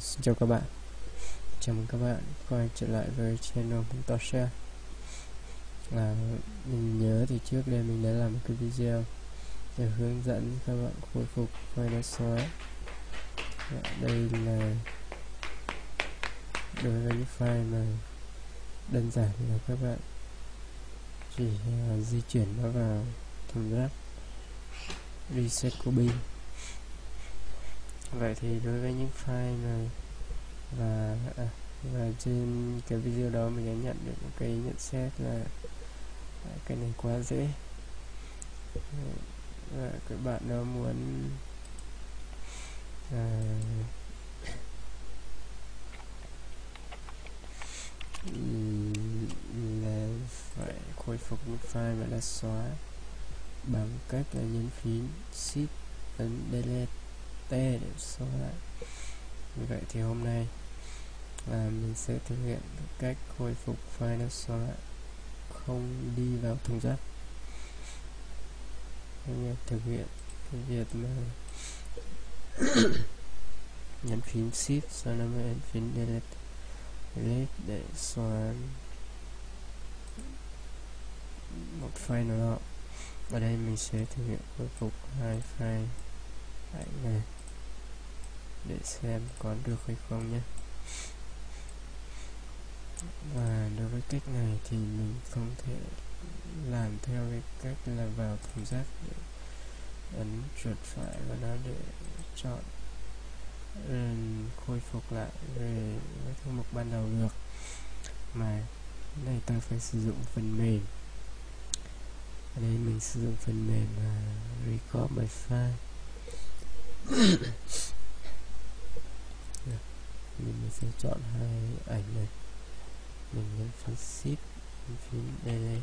Xin chào các bạn, chào mừng các bạn quay trở lại với channel Mentorshare. Mình nhớ thì trước đây mình đã làm một cái video để hướng dẫn các bạn khôi phục file đã xóa. Đây là đối với những file mà đơn giản là các bạn chỉ di chuyển nó vào thùng rác, reset copy. Vậy thì đối với những file này và trên cái video đó mình đã nhận được một cái nhận xét là cái này quá dễ, và các bạn nó muốn là phải khôi phục những file mà đã xóa bằng cách là nhấn phím Shift ấn Delete T để xóa lại. Như vậy thì hôm nay mình sẽ thực hiện cách khôi phục file đã xóa không đi vào thùng rác. Thực hiện cái việc mà nhấn phím Shift sau đó mới ấn phím Delete để xóa một file nào đó. Ở đây mình sẽ thực hiện khôi phục hai file ảnh này để xem có được hay không nhé. Và đối với cách này thì mình không thể làm theo cái cách là vào thùng rác để ấn chuột phải vào đó để chọn khôi phục lại về với thư mục ban đầu được, mà đây ta phải sử dụng phần mềm. Ở đây mình sử dụng phần mềm Record by File. Mình sẽ chọn hai ảnh này, mình nhấn phím Shift, nhấn phím Delete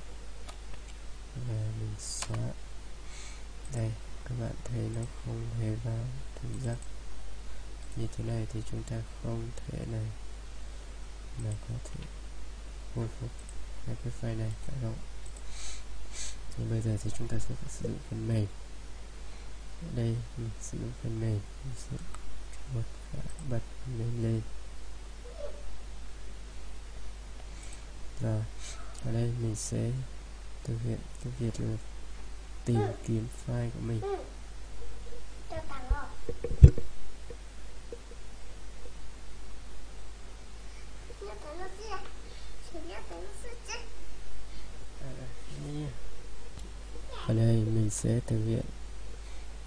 và mình xóa. Đây, các bạn thấy nó không hề vào thùng rác. Như thế này thì chúng ta không thể này mà có thể khôi phục hai cái file này, phải không? Thì bây giờ thì chúng ta sẽ phải sử dụng phần mềm. Ở đây mình sử dụng phần mềm, mình sẽ bật lên. Rồi, ở đây mình sẽ thực hiện cái việc là tìm kiếm file của mình. Ở đây mình sẽ thực hiện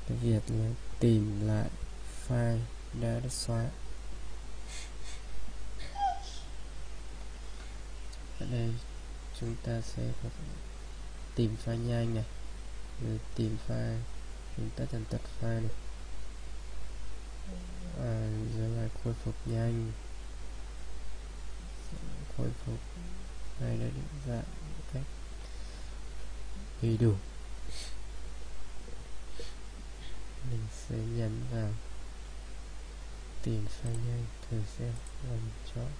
cái việc là tìm lại file đã xóa. Ở đây chúng ta sẽ có tìm file nhanh này, rồi tìm file, chúng ta chọn tắt file này, rồi là khôi phục nhanh, khôi phục file đã định dạng một cách đầy đủ. Mình sẽ nhấn vào tìm file nhanh thử xem và mình chọn.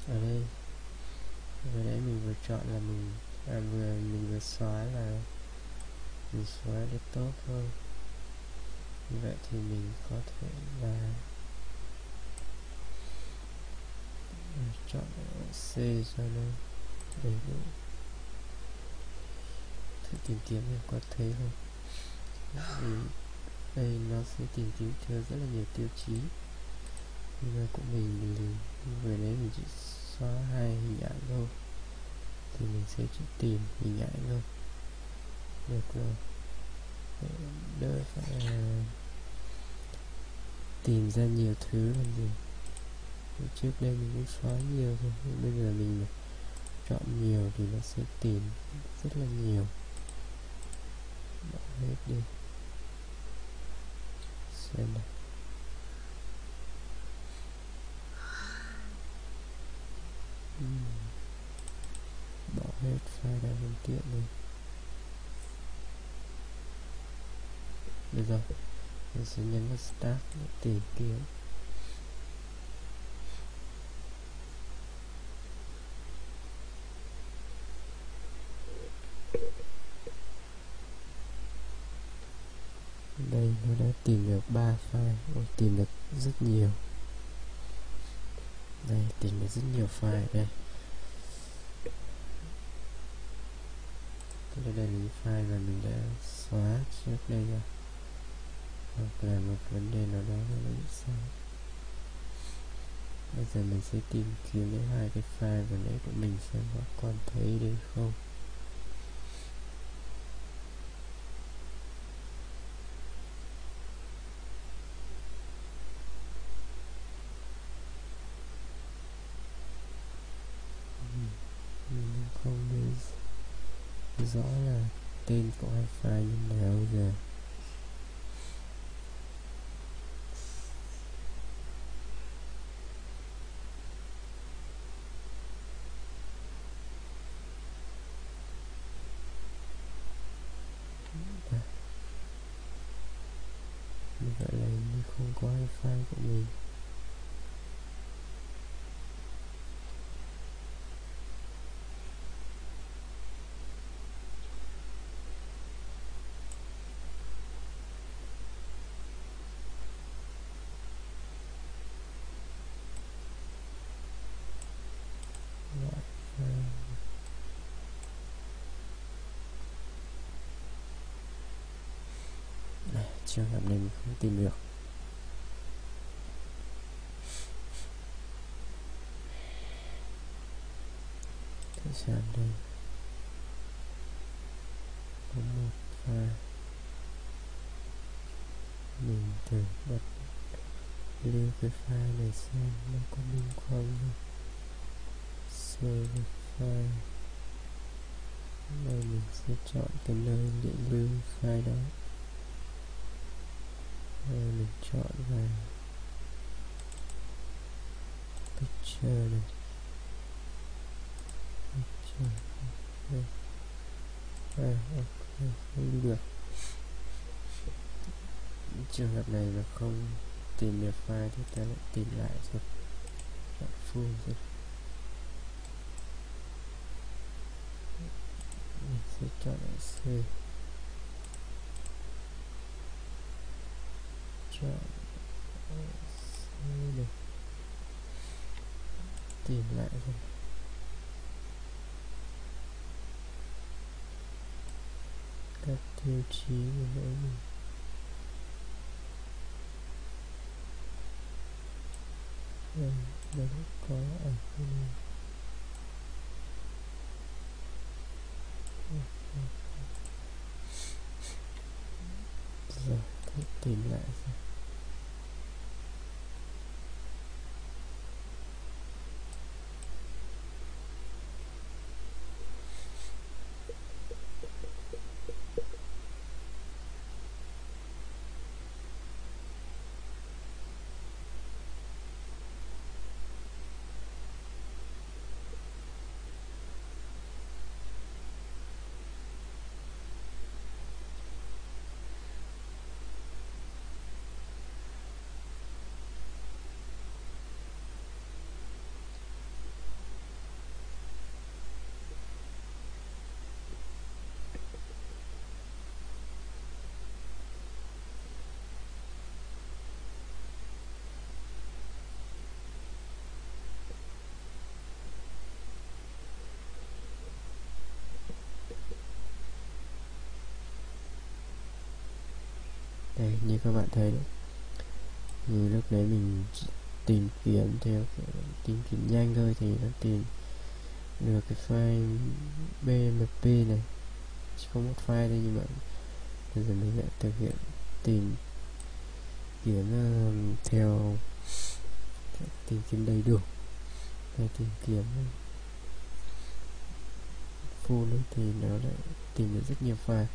Ở đây vừa nãy mình vừa chọn là mình vừa xóa là mình xóa desktop thôi. Như vậy thì mình có thể là chọn C cho nó đầy đủ. Thử tìm kiếm em có thấy không? Đây nó sẽ tìm kiếm theo rất là nhiều tiêu chí, nhưng mà của mình thì vừa nãy mình chỉ xóa hai hình ảnh thôi, thì mình sẽ chỉ tìm hình ảnh thôi, được rồi, đỡ phải tìm ra nhiều thứ làm gì. Trước đây mình cũng xóa nhiều thôi, bây giờ mình chọn nhiều thì nó sẽ tìm rất là nhiều. Bỏ hết đi, xem này. Bỏ hết file đa phương tiện đi. Được rồi, mình sẽ nhấn vào Start để tìm kiếm. Đây nó đã tìm được 3 file, tìm được rất nhiều. Đây, tìm được rất nhiều file đây. Đây là những file mà mình đã xóa trước đây rồi, hoặc là một vấn đề nào đó nó bị sai. Bây giờ mình sẽ tìm kiếm đến hai cái file vừa nãy của mình xem có còn thấy đây không. Mình không biết rõ là tên của hai file như nào giờ. Như vậy là như không có hai file của mình. Trường hợp này mình không tìm được. Thử xem đây, có một file, mình thử bật lưu cái file này xem nó có liên quan không. Save file. Đây mình sẽ chọn cái nơi để lưu file đó. Đây mình chọn vào picture này, picture đây. Ok, không được. Trường hợp này là không tìm được file thì ta lại tìm lại rồi, chọn full rồi. Mình sẽ chọn lại C, chọn C này, tìm lại rồi. Các tiêu chí của mỗi mình. Đây có ảnh này. Rồi, tìm lại rồi. Đây, như các bạn thấy đấy, như lúc đấy mình tìm kiếm theo tìm kiếm nhanh thôi thì nó tìm được cái file BMP này, chỉ có một file đây, nhưng mà bây giờ mình lại thực hiện tìm kiếm theo tìm kiếm đầy đủ. Để tìm kiếm full ấy thì nó lại tìm được rất nhiều file,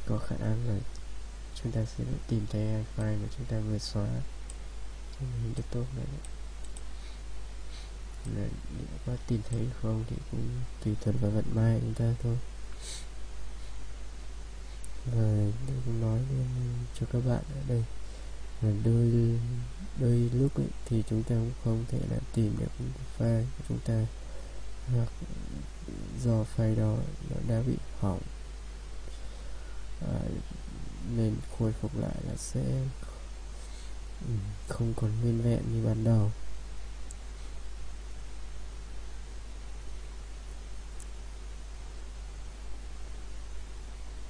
có khả năng là chúng ta sẽ tìm thấy hai file mà chúng ta vừa xóa trên hình desktop này. Là có tìm thấy không thì cũng tùy thuộc vào vận may chúng ta thôi. Và tôi cũng nói luôn cho các bạn ở đây là đôi lúc ấy, thì chúng ta cũng không thể là tìm được file của chúng ta, hoặc do file đó nó đã bị hỏng, nên khôi phục lại là sẽ không còn nguyên vẹn như ban đầu.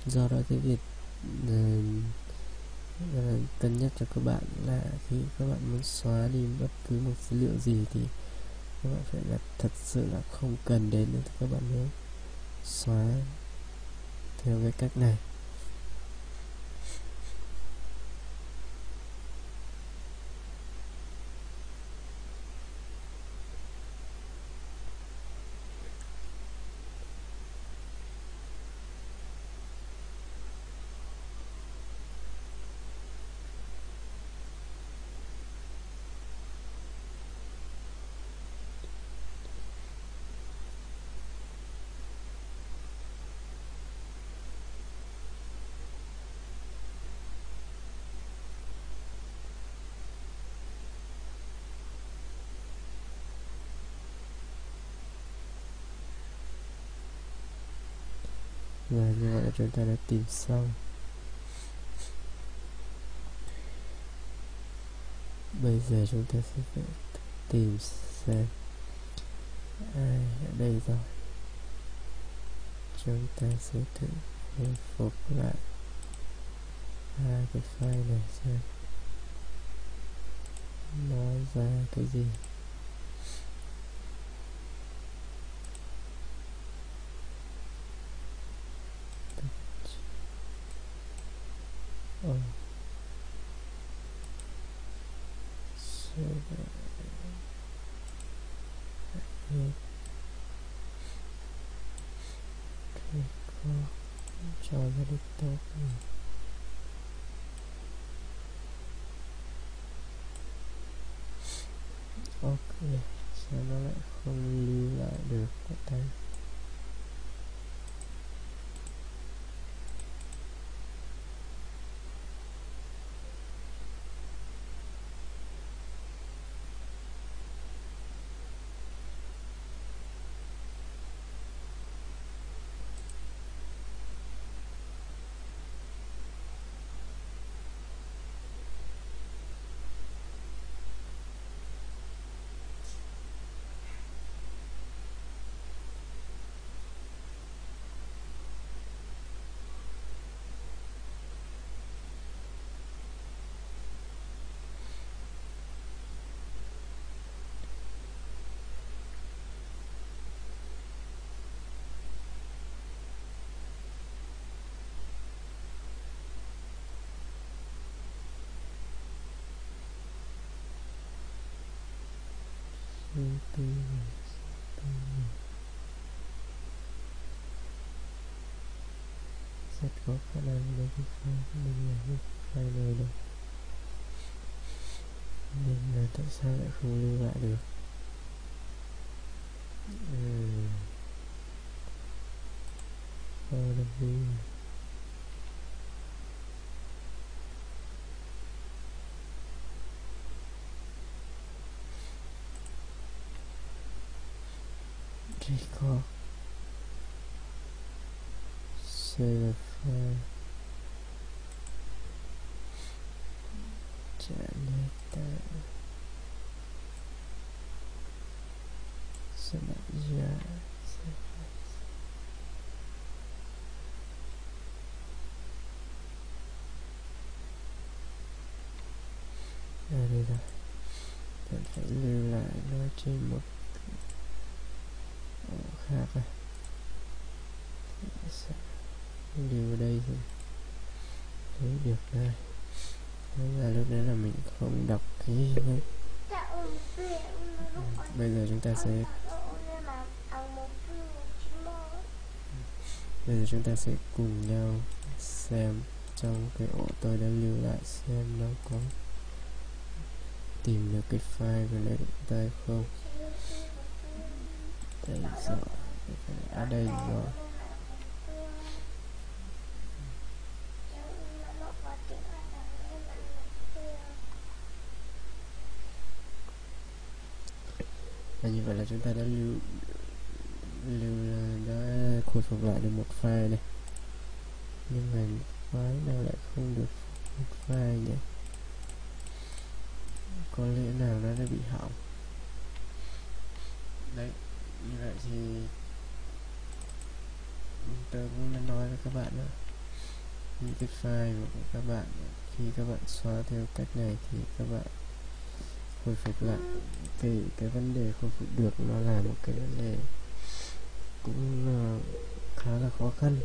Do đó cái việc cân nhắc cho các bạn là khi các bạn muốn xóa đi bất cứ một dữ liệu gì thì các bạn phải là thật sự là không cần đến nữa thì các bạn mới xóa theo cái cách này. Và như vậy là chúng ta đã tìm xong. Bây giờ chúng ta sẽ phải tìm xem ai ở đây rồi. Chúng ta sẽ thử hồi phục lại hai cái file này xem nó ra cái gì. Cho ra được tốt. Ok, sao nó lại không lưu lại được ở đây? Rất có khả năng để cái file của mình là cái file này đâu. Nhưng là tại sao lại không lưu lại được? Record save file Janeta sengaja đây rồi. Bạn phải lưu lại nó trên một ổ khác này. Lưu ở đây thì thấy được đây. Là lúc đấy là mình không đọc cái đấy. Bây giờ chúng ta sẽ cùng nhau xem trong cái ổ tôi đã lưu lại xem nó có tìm được cái file vừa nãy của ta không. Đây rồi, ở đây rồi. Và như vậy là chúng ta đã đã khôi phục lại được một file này. Nhưng mà file nào lại không được một file nhỉ? Có lẽ nào nó đã bị hỏng. Đấy, như vậy thì tôi cũng đã nói với các bạn nữa. những cái file của các bạn khi các bạn xóa theo cách này thì các bạn khôi phục lại. Cái vấn đề khôi phục được nó là một cái vấn đề cũng khá là khó khăn.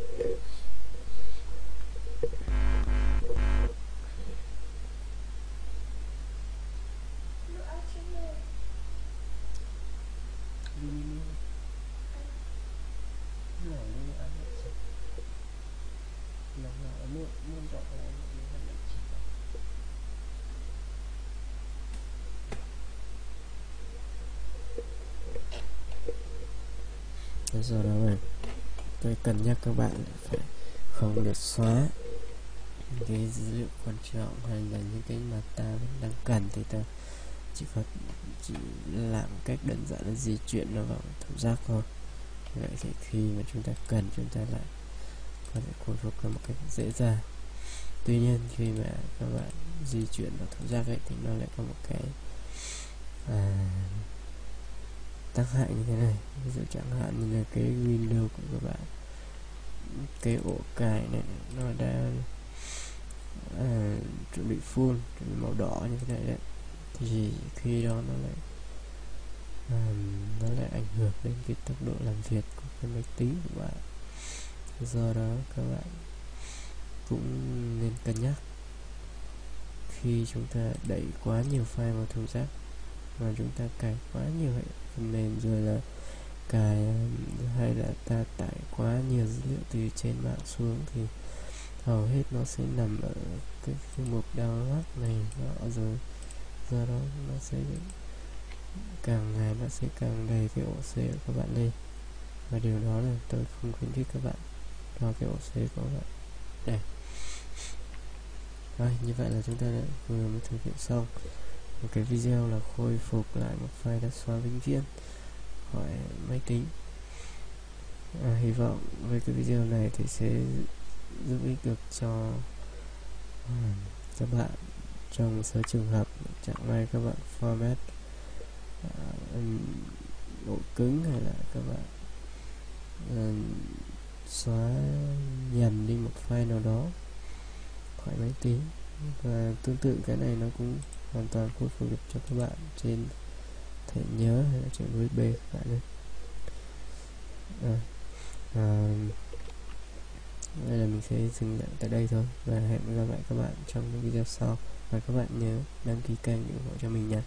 Do đó mà tôi cân nhắc các bạn phải không được xóa cái dữ liệu quan trọng hay là những cái mà ta vẫn đang cần, thì ta chỉ làm cách đơn giản là di chuyển nó vào thùng rác thôi. Vậy thì khi mà chúng ta cần, chúng ta lại có thể khôi phục một cách dễ dàng. Tuy nhiên khi mà các bạn di chuyển vào thùng rác ấy thì nó lại có một cái tác hại như thế này. Ví dụ chẳng hạn như là cái Windows của các bạn, cái ổ cài này nó đã chuẩn bị full, chuẩn bị màu đỏ như thế này đấy, thì khi đó nó lại ảnh hưởng đến cái tốc độ làm việc của cái máy tính của bạn. Do đó các bạn cũng nên cân nhắc khi chúng ta đẩy quá nhiều file vào thùng rác, mà chúng ta cài quá nhiều hệ phần mềm, rồi là cài hay là ta tải quá nhiều dữ liệu từ trên mạng xuống, thì hầu hết nó sẽ nằm ở cái mục download này rồi. Do đó nó sẽ càng ngày nó sẽ càng đầy cái ổ C của các bạn lên, và điều đó là tôi không khuyến khích các bạn cho cái ổ C của các bạn đây. Rồi, như vậy là chúng ta đã vừa mới thực hiện xong một cái video là khôi phục lại một file đã xóa vĩnh viễn khỏi máy tính. Hy vọng với cái video này thì sẽ giúp ích được cho các bạn trong một số trường hợp chẳng may các bạn format ổ cứng, hay là các bạn xóa nhầm đi một file nào đó khỏi máy tính. Và tương tự cái này nó cũng hoàn toàn khôi phục được cho các bạn trên thẻ nhớ hay là trên USB các bạn ơi. Đây là mình sẽ dừng lại tại đây thôi, và hẹn gặp lại các bạn trong những video sau. Và các bạn nhớ đăng ký kênh để ủng hộ cho mình nha.